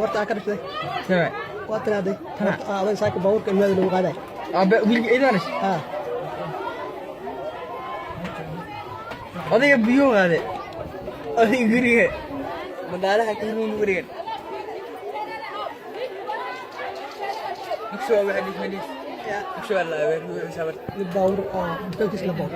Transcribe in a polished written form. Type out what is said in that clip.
habarta ka dhashay Sawa. waa tiraaday aday saaka bawrka ilmaha lagu qaaday Aba wiilka idaanash. ha Odayga biyo qaade. Odayga guriga. Magaalaha ka hiruun guriga. Muxuu waxa dhigay? Ya, muxuu la weeru sabar. bawr dalkiis la bawr